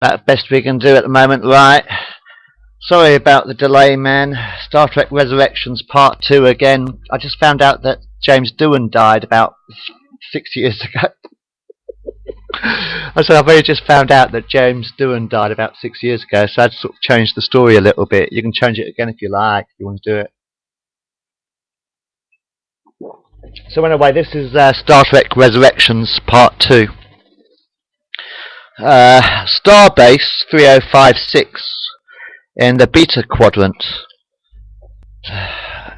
That's best we can do at the moment, right? Sorry about the delay, man. Star Trek Resurrections Part 2 again. I just found out that James Doohan died about 6 years ago. I said I've only just found out that James Doohan died about 6 years ago, so I'd sort of changed the story a little bit. You can change it again if you like, if you want to do it. So anyway, this is Star Trek Resurrections Part 2. Starbase 3056 in the Beta Quadrant.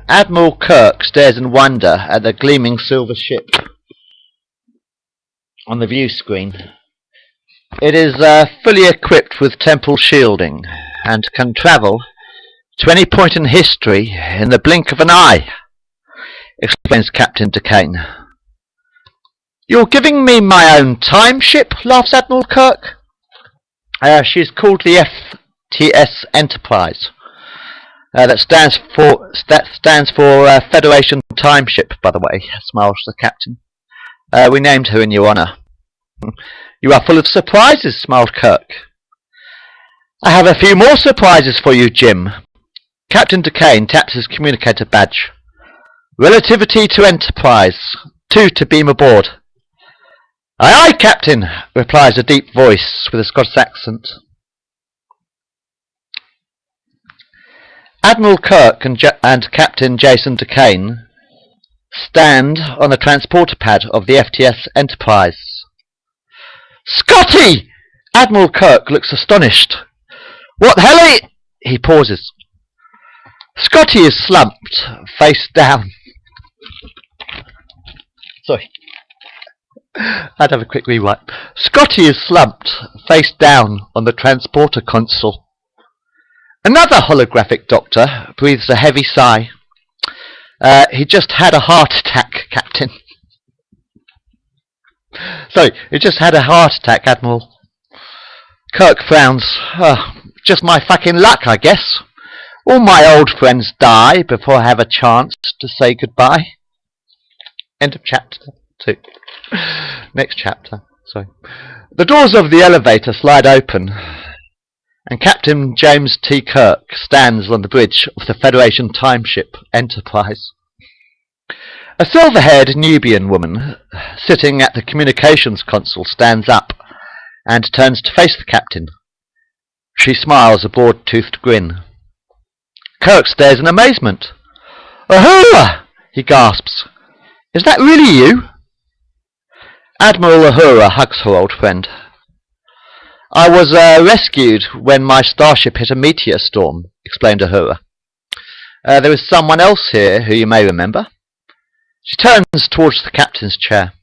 Admiral Kirk stares in wonder at the gleaming silver ship on the view screen. It is fully equipped with temporal shielding and can travel to any point in history in the blink of an eye, explains Captain Duquesne. You're giving me my own time ship, laughs Admiral Kirk. She's called the FTS Enterprise. That stands for Federation Time Ship, by the way, smiles the captain. We named her in your honour. You are full of surprises, smiled Kirk. I have a few more surprises for you, Jim. Captain Duquesne taps his communicator badge. Relativity to Enterprise. 2 to beam aboard. Aye, aye, Captain, replies a deep voice with a Scottish accent. Admiral Kirk and Captain Jason Duquesne stand on the transporter pad of the FTS Enterprise. Scotty! Admiral Kirk looks astonished. What the hell He pauses. Scotty is slumped, face down. Sorry. I'd have a quick rewind. Scotty is slumped, face down on the transporter console. Another holographic doctor breathes a heavy sigh. He just had a heart attack, Captain. Sorry, he just had a heart attack, Admiral. Kirk frowns. Just my fucking luck, I guess. All my old friends die before I have a chance to say goodbye. End of chapter 2. Next chapter. Sorry. The doors of the elevator slide open, and Captain James T. Kirk stands on the bridge of the Federation time ship Enterprise. A silver-haired Nubian woman sitting at the communications console stands up and turns to face the captain. She smiles a broad-toothed grin. Kirk stares in amazement. Uhura! He gasps. Is that really you? Admiral Uhura hugs her old friend. I was rescued when my starship hit a meteor storm, explained Uhura. There is someone else here who you may remember. She turns towards the captain's chair.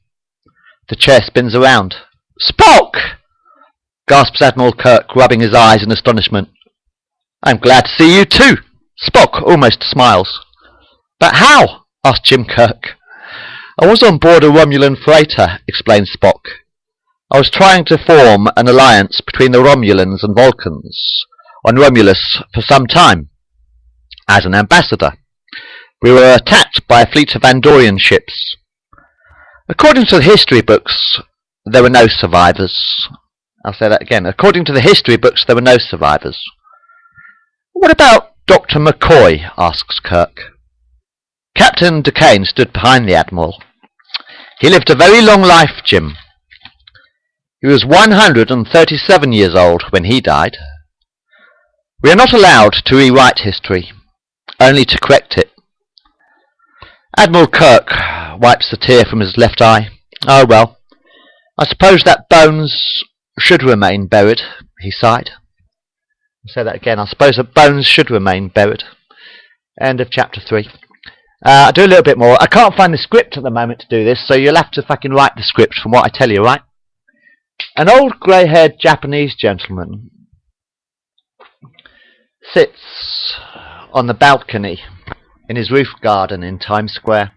The chair spins around. Spock! Gasps Admiral Kirk, rubbing his eyes in astonishment. I'm glad to see you too. Spock almost smiles. But how? Asked Jim Kirk. I was on board a Romulan freighter, explained Spock. I was trying to form an alliance between the Romulans and Vulcans on Romulus for some time, as an ambassador. We were attacked by a fleet of Andorian ships. According to the history books, there were no survivors. I'll say that again. According to the history books, there were no survivors. What about Dr. McCoy? Asks Kirk. Captain Duquesne stood behind the Admiral. He lived a very long life, Jim. He was 137 years old when he died. We are not allowed to rewrite history, only to correct it. Admiral Kirk wipes a tear from his left eye. Oh well, I suppose that bones should remain buried, he sighed. I'll say that again. I suppose that bones should remain buried. End of chapter 3. I'll do a little bit more. I can't find the script at the moment to do this, so you'll have to fucking write the script from what I tell you, right? An old grey-haired Japanese gentleman sits on the balcony in his roof garden in Times Square,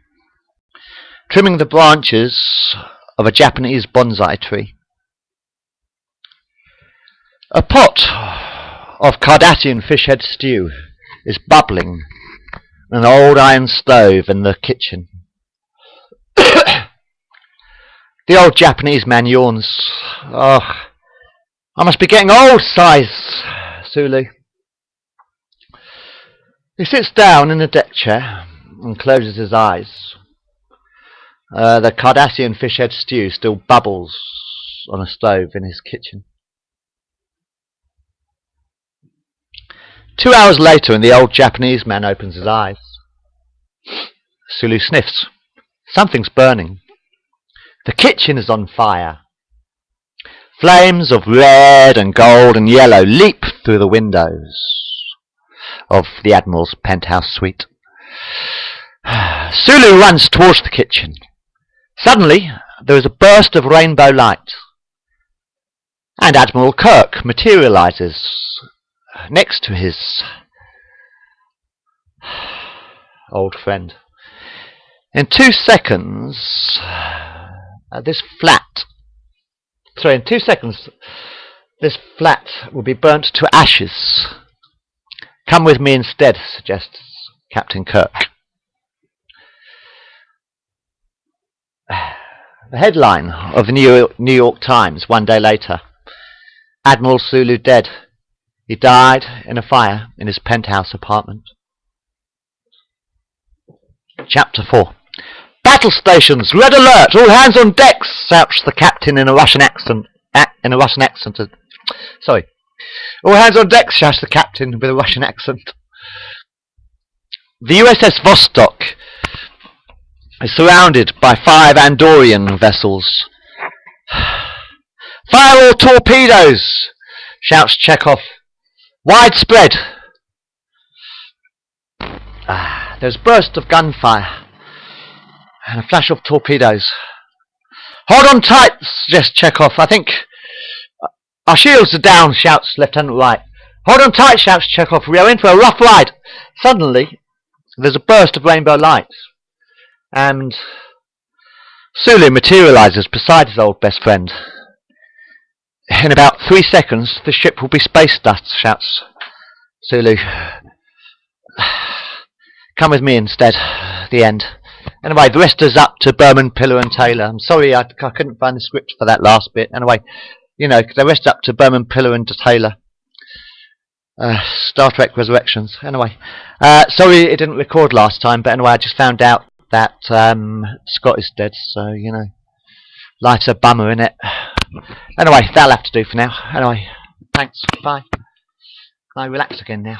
trimming the branches of a Japanese bonsai tree. A pot of Cardassian fish head stew is bubbling in an old iron stove in the kitchen. The old Japanese man yawns. Oh, I must be getting old, sighs Sulu. He sits down in a deck chair and closes his eyes. The Cardassian fish head stew still bubbles on a stove in his kitchen. 2 hours later, and the old Japanese man opens his eyes. Sulu sniffs. Something's burning. The kitchen is on fire. Flames of red and gold and yellow leap through the windows of the Admiral's penthouse suite. Sulu runs towards the kitchen. Suddenly, there is a burst of rainbow light, and Admiral Kirk materializes next to his old friend. In 2 seconds, this flat will be burnt to ashes. Come with me instead, suggests Captain Kirk. The headline of the New York Times 1 day later. Admiral Sulu dead. He died in a fire in his penthouse apartment. Chapter 4. Battle stations! Red alert! All hands on decks! Shouts the captain in a Russian accent. Sorry. All hands on deck! Shouts the captain with a Russian accent. The USS Vostok is surrounded by 5 Andorian vessels. Fire all torpedoes! Shouts Chekhov. Widespread. There's a burst of gunfire and a flash of torpedoes. Hold on tight, suggests Chekhov. I think our shields are down, shouts Lieutenant Wright. Hold on tight, shouts Chekhov. We are in for a rough ride. Suddenly, there's a burst of rainbow lights, and Sulu materializes beside his old best friend. In about 3 seconds, the ship will be space dust, shouts Sulu. Come with me instead. The end. Anyway, the rest is up to Berman, Pillar and Taylor. I'm sorry I couldn't find the script for that last bit. Anyway, you know, the rest up to Berman, Pillar and Taylor. Star Trek Resurrections. Anyway, sorry it didn't record last time, but anyway, I just found out that Scott is dead, so, you know, life's a bummer, innit? Anyway, that'll have to do for now. Anyway, thanks. Bye. I relax again now.